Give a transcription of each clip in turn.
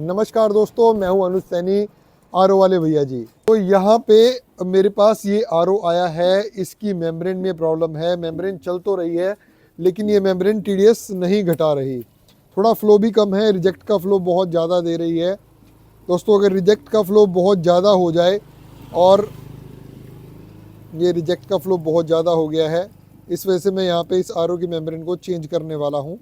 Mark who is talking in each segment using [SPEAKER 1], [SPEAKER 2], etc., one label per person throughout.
[SPEAKER 1] नमस्कार दोस्तों, मैं हूं अनुज सैनी, आरओ वाले भैया जी। तो यहाँ पे मेरे पास ये आरओ आया है, इसकी मेम्ब्रेन में प्रॉब्लम है। मेम्ब्रेन चल तो रही है लेकिन ये मेम्ब्रेन टीडीएस नहीं घटा रही, थोड़ा फ्लो भी कम है, रिजेक्ट का फ्लो बहुत ज़्यादा दे रही है। दोस्तों, अगर रिजेक्ट का फ्लो बहुत ज़्यादा हो जाए, और ये रिजेक्ट का फ्लो बहुत ज़्यादा हो गया है, इस वजह से मैं यहाँ पे इस आरओ की मेम्ब्रेन को चेंज करने वाला हूँ।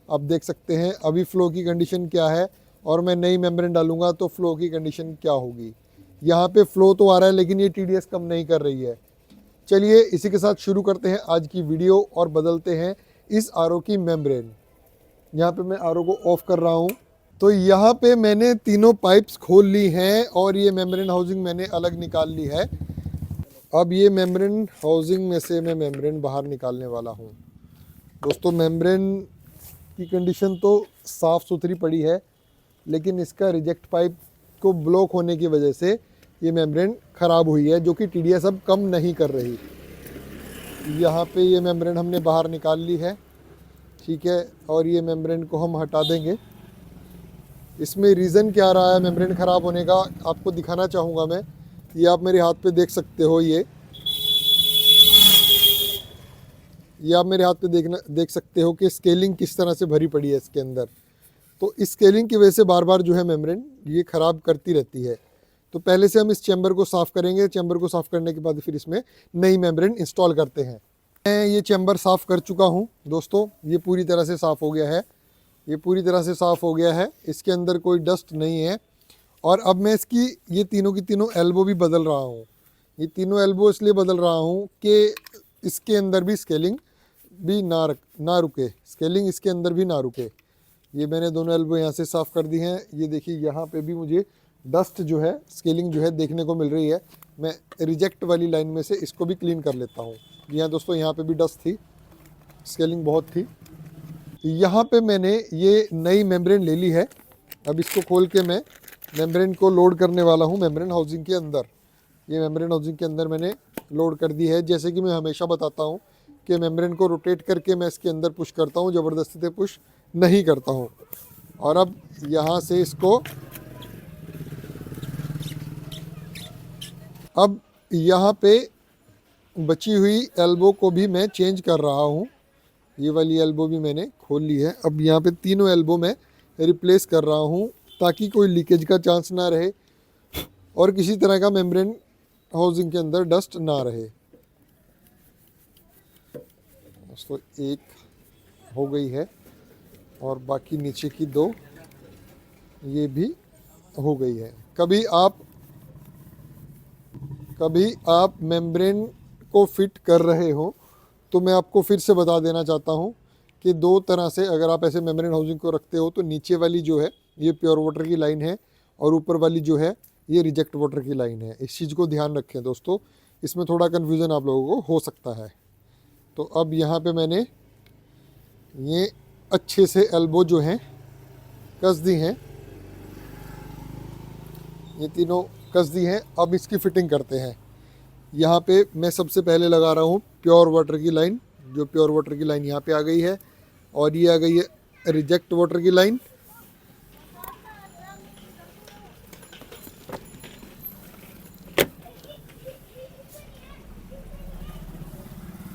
[SPEAKER 1] आप देख सकते हैं अभी फ़्लो की कंडीशन क्या है, और मैं नई मेम्ब्रेन डालूंगा तो फ़्लो की कंडीशन क्या होगी। यहाँ पे फ़्लो तो आ रहा है लेकिन ये टीडीएस कम नहीं कर रही है। चलिए इसी के साथ शुरू करते हैं आज की वीडियो और बदलते हैं इस आरओ की मेम्ब्रेन। यहाँ पे मैं आरओ को ऑफ कर रहा हूँ। तो यहाँ पे मैंने तीनों पाइप्स खोल ली हैं और ये मेम्ब्रेन हाउसिंग मैंने अलग निकाल ली है। अब ये मेम्ब्रेन हाउसिंग में से मैं मेम्ब्रेन बाहर निकालने वाला हूँ। दोस्तों, मेम्ब्रेन की कंडीशन तो साफ़ सुथरी पड़ी है, लेकिन इसका रिजेक्ट पाइप को ब्लॉक होने की वजह से ये मेम्ब्रेन ख़राब हुई है, जो कि टीडीएस अब कम नहीं कर रही। यहाँ पे ये मेम्ब्रेन हमने बाहर निकाल ली है, ठीक है, और ये मेम्ब्रेन को हम हटा देंगे। इसमें रीज़न क्या रहा है मेम्ब्रेन ख़राब होने का, आपको दिखाना चाहूँगा मैं। ये आप मेरे हाथ पे देख सकते हो, ये आप मेरे हाथ पे देख सकते हो कि स्केलिंग किस तरह से भरी पड़ी है इसके अंदर। तो इस स्केलिंग की वजह से बार बार जो है मेम्ब्रेन ये ख़राब करती रहती है। तो पहले से हम इस चैम्बर को साफ़ करेंगे। चैम्बर को साफ़ करने के बाद फिर इसमें नई मेम्ब्रेन इंस्टॉल करते हैं। मैं ये चैम्बर साफ़ कर चुका हूँ दोस्तों, ये पूरी तरह से साफ़ हो गया है। ये पूरी तरह से साफ़ हो गया है, इसके अंदर कोई डस्ट नहीं है। और अब मैं इसकी ये तीनों की तीनों एल्बो भी बदल रहा हूँ। ये तीनों एल्बो इसलिए बदल रहा हूँ कि इसके अंदर भी स्केलिंग भी ना रुके, स्केलिंग इसके अंदर भी ना रुके। ये मैंने दोनों एल्बो यहाँ से साफ़ कर दी हैं। ये देखिए, यहाँ पे भी मुझे डस्ट जो है, स्केलिंग जो है देखने को मिल रही है। मैं रिजेक्ट वाली लाइन में से इसको भी क्लीन कर लेता हूँ। जी हाँ दोस्तों, यहाँ पे भी डस्ट थी, स्केलिंग बहुत थी। यहाँ पे मैंने ये नई मेम्ब्रेन ले ली है। अब इसको खोल के मैं मेम्ब्रेन को लोड करने वाला हूँ मेम्ब्रेन हाउसिंग के अंदर। ये मेम्ब्रेन हाउसिंग के अंदर मैंने लोड कर दी है। जैसे कि मैं हमेशा बताता हूँ कि मेम्ब्रेन को रोटेट करके मैं इसके अंदर पुश करता हूँ, ज़बरदस्ती से पुश नहीं करता हूँ। और अब यहाँ से इसको, अब यहाँ पे बची हुई एल्बो को भी मैं चेंज कर रहा हूँ। ये वाली एल्बो भी मैंने खोल ली है। अब यहाँ पे तीनों एल्बो मैं रिप्लेस कर रहा हूँ, ताकि कोई लीकेज का चांस ना रहे और किसी तरह का मेम्ब्रेन हाउसिंग के अंदर डस्ट ना रहे। तो एक हो गई है और बाकी नीचे की दो ये भी हो गई है। कभी आप मेम्ब्रेन को फिट कर रहे हो तो मैं आपको फिर से बता देना चाहता हूँ कि दो तरह से अगर आप ऐसे मेम्ब्रेन हाउसिंग को रखते हो, तो नीचे वाली जो है ये प्योर वाटर की लाइन है और ऊपर वाली जो है ये रिजेक्ट वाटर की लाइन है। इस चीज़ को ध्यान रखें दोस्तों, इसमें थोड़ा कन्फ्यूज़न आप लोगों को हो सकता है। तो अब यहाँ पे मैंने ये अच्छे से एल्बो जो हैं कस दी हैं, ये तीनों कस दी हैं। अब इसकी फ़िटिंग करते हैं। यहाँ पे मैं सबसे पहले लगा रहा हूँ प्योर वाटर की लाइन। जो प्योर वाटर की लाइन यहाँ पे आ गई है, और ये आ गई है रिजेक्ट वाटर की लाइन।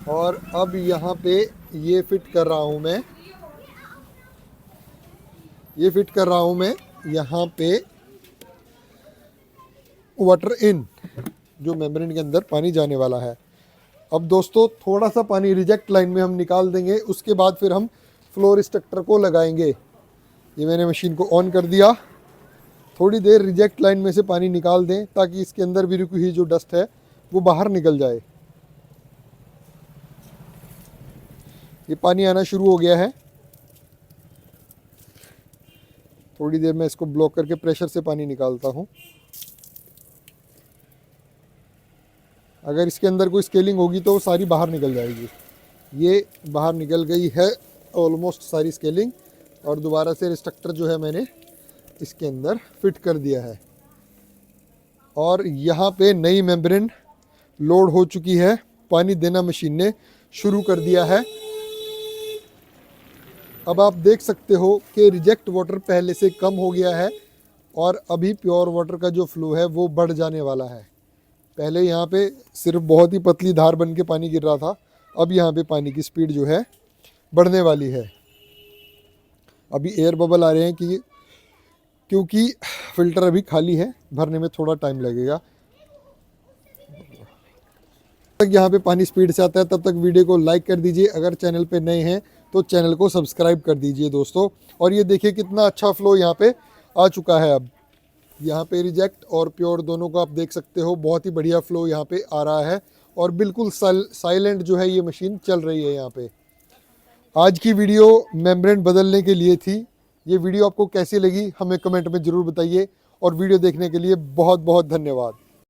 [SPEAKER 1] और अब यहाँ पे ये फिट कर रहा हूँ मैं, यहाँ पे वाटर इन, जो मेम्ब्रेन के अंदर पानी जाने वाला है। अब दोस्तों, थोड़ा सा पानी रिजेक्ट लाइन में हम निकाल देंगे, उसके बाद फिर हम फ्लोर स्ट्रक्चर को लगाएंगे। ये मैंने मशीन को ऑन कर दिया। थोड़ी देर रिजेक्ट लाइन में से पानी निकाल दें, ताकि इसके अंदर भी रुकी हुई जो डस्ट है वो बाहर निकल जाए। ये पानी आना शुरू हो गया है। थोड़ी देर में इसको ब्लॉक करके प्रेशर से पानी निकालता हूँ। अगर इसके अंदर कोई स्केलिंग होगी तो वो सारी बाहर निकल जाएगी। ये बाहर निकल गई है ऑलमोस्ट सारी स्केलिंग, और दोबारा से रिस्ट्रक्टर जो है मैंने इसके अंदर फिट कर दिया है। और यहाँ पे नई मेम्ब्रेन लोड हो चुकी है, पानी देना मशीन ने शुरू कर दिया है। अब आप देख सकते हो कि रिजेक्ट वाटर पहले से कम हो गया है और अभी प्योर वाटर का जो फ्लो है वो बढ़ जाने वाला है। पहले यहाँ पे सिर्फ बहुत ही पतली धार बन के पानी गिर रहा था, अब यहाँ पे पानी की स्पीड जो है बढ़ने वाली है। अभी एयर बबल आ रहे हैं क्योंकि फ़िल्टर अभी खाली है, भरने में थोड़ा टाइम लगेगा। तक यहाँ पे पानी स्पीड से आता है तब तक वीडियो को लाइक कर दीजिए। अगर चैनल पे नए हैं तो चैनल को सब्सक्राइब कर दीजिए दोस्तों। और ये देखिए कितना अच्छा फ्लो यहाँ पे आ चुका है। अब यहाँ पे रिजेक्ट और प्योर दोनों को आप देख सकते हो, बहुत ही बढ़िया फ्लो यहाँ पे आ रहा है और बिल्कुल साइलेंट जो है ये मशीन चल रही है यहाँ पे। आज की वीडियो मेम्ब्रेन बदलने के लिए थी। ये वीडियो आपको कैसी लगी हमें कमेंट में ज़रूर बताइए और वीडियो देखने के लिए बहुत बहुत धन्यवाद।